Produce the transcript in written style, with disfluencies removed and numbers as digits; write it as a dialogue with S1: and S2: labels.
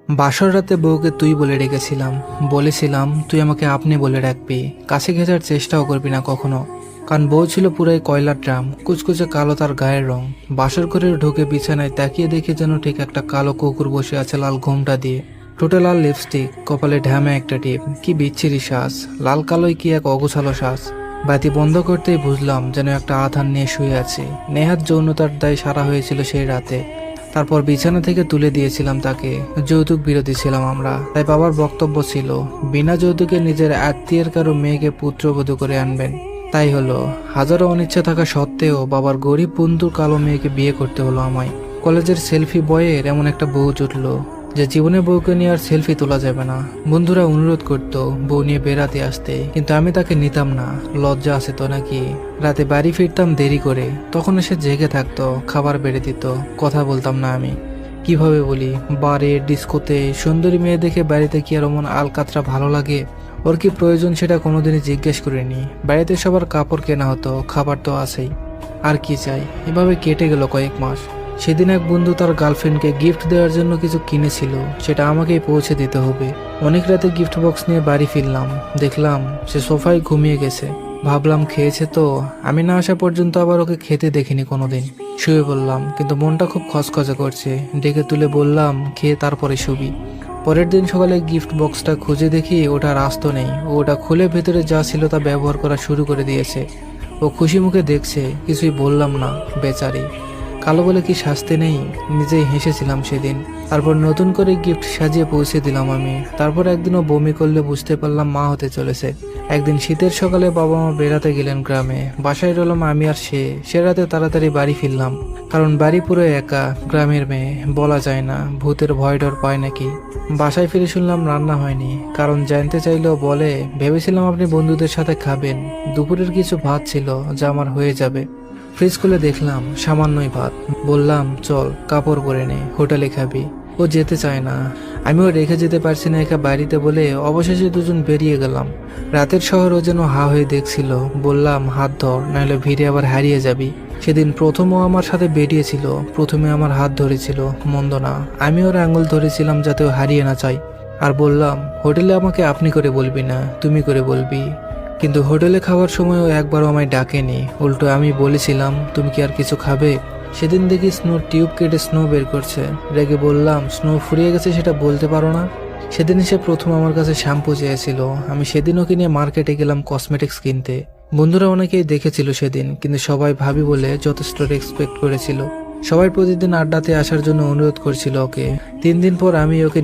S1: বাসর রাতে বউকে তুই বলে রেখেছিলাম। বলেছিলাম তুই আমাকে আপনি বলে রাখবি, কাছে ঘেঁচার চেষ্টাও করবি না কখনো। কারণ বউ ছিল পুরাই কয়লার ড্রাম, কুচকুচে কালো তার গায়ের রং। বাসর ঘরে ঢুকে বিছানায় তাকিয়ে দেখে যেন ঠিক একটা কালো কুকুর বসে আছে লাল ঘোমটা দিয়ে, ঠোঁটে লাল লিপস্টিক, কপালে ঢ্যামে একটা টিপ। কি বিচ্ছিরি শ্বাস, লাল কালোই কি এক অগোছালো শ্বাস। বাতি বন্ধ করতেই বুঝলাম যেন একটা আধার নিয়ে শুয়ে আছে। নেহাত যৌনতার দায় সারা হয়েছিল সেই রাতে। তারপর বিছানা থেকে তুলে দিয়েছিলাম তাকে। যৌতুক বিরোধী ছিলাম আমরা, তাই বাবার বক্তব্য ছিল বিনা যৌতুকে নিজের আত্মীয়ের কারো মেয়েকে পুত্রবধূ করে আনবেন। তাই হলো, হাজারো অনিচ্ছা থাকা সত্ত্বেও বাবার গরিব বন্ধুর কালো মেয়েকে বিয়ে করতে হলো আমায়। কলেজের সেলফি বয়ের এমন একটা বউ জুটলো যে জীবনে বউকে নিয়ে আর সেলফি তোলা যাবে না। বন্ধুরা অনুরোধ করতো বউ নিয়ে বেড়াতে আসতে, কিন্তু আমি তাকে নিতাম না। লজ্জা আছে তো নাকি। রাতে বাড়ি ফিরতাম দেরি করে, তখন এসে জেগে থাকতো, খাবার বেড়ে দিত। কথা বলতাম না আমি। কিভাবে বলি, বারে ডিস্কোতে সুন্দরী মেয়ে দেখে বাড়িতে কি আর অমন আলকাতরা ভালো লাগে? ওর কি প্রয়োজন সেটা কোনোদিনই জিজ্ঞেস করিনি। বাড়িতে সবার কাপড় কেনা হতো, খাবার তো আছেই, আর কি চাই। এভাবে কেটে গেল কয়েক মাস। সেদিন এক বন্ধু তার গার্লফ্রেন্ডকে গিফট দেওয়ার জন্য কিছু কিনেছিল, সেটা আমাকেই পৌঁছে দিতে হবে। অনেক রাতে গিফট বক্স নিয়ে বাড়ি ফিরলাম, দেখলাম সে সোফায় ঘুমিয়ে গেছে। ভাবলাম খেয়েছে তো, আমি না আসা পর্যন্ত আবার ওকে খেতে দেখিনি কোনোদিন। শুয়ে বললাম, কিন্তু মনটা খুব খচখচে করছে। ডেকে তুলে বললাম খেয়ে তারপরে শুবি। পরের দিন সকালে গিফট বক্সটা খুঁজে দেখি ওটা আর আস্ত নেই। ওটা খুলে ভেতরে যা ছিল তা ব্যবহার করা শুরু করে দিয়েছে। ও খুশি মুখে দেখছে, কিছুই বললাম না। বেচারি, কালো বলে কি শাস্তি নেই? নিজেই হেসেছিলাম সেদিন। তারপর নতুন করে গিফট সাজিয়ে পৌঁছে দিলাম আমি। তারপর একদিনও বমি করলে বুঝতে পারলাম মা হতে চলেছে। একদিন শীতের সকালে বাবা মা বেড়াতে গেলেন গ্রামে। বাসায় রইলাম আমি আর সে রাতে তাড়াতাড়ি বাড়ি ফিরলাম, কারণ বাড়ি পুরো একা। গ্রামের মেয়ে, বলা যায় না ভূতের ভয় ডর পায় নাকি। বাসায় ফিরে শুনলাম রান্না হয়নি, কারণ জানতে চাইলেও বলে ভেবেছিলাম আপনি বন্ধুদের সাথে খাবেন। দুপুরের কিছু ভাত ছিল যা আমার হয়ে যাবে। ফ্রিজ খুলে দেখলাম সামান্যই ভাত। বললাম চল কাপড় পরে নে, হোটেলে খাবি। ও যেতে চায় না, আমিও রেখে যেতে পারছি না একা বাড়িতে বলে অবশেষে দুজন বেরিয়ে গেলাম। রাতের শহর ও যেন হা হয়ে দেখছিল। বললাম হাত ধর, নাহলে ভিড়ে আবার হারিয়ে যাবি। সেদিন প্রথম ও আমার সাথে বেরিয়েছিল, প্রথমে আমার হাত ধরেছিল, মন্দ না। আমি ওর আঙুল ধরেছিলাম যাতে ও হারিয়ে না চায়। আর বললাম হোটেলে আমাকে আপনি করে বলবি না, তুমি করে বলবি। কিন্তু হোটেলে খাওয়ার সময়ও একবারও আমায় ডাকেনি, উল্টো আমি বলেছিলাম তুমি কি আর কিছু খাবে। সেদিন দেখি স্নো টিউব কেটে স্নো বের করছে। রেগে বললাম স্নো ফুরিয়ে গেছে সেটা বলতে পারো না? সেদিন সে প্রথম আমার কাছে শ্যাম্পু চেয়েছিল। আমি সেদিন ওকে নিয়ে মার্কেটে গেলাম কসমেটিক্স কিনতে। বন্ধুরা অনেকেই দেখেছিল সেদিন, কিন্তু সবাই ভাবি বলে যথেষ্ট রেসপেক্ট করেছিল। সবাই প্রতিদিন আড্ডাতে আসার জন্য অনুরোধ করছিল ওকে। 3 দিন পর আমি ওকে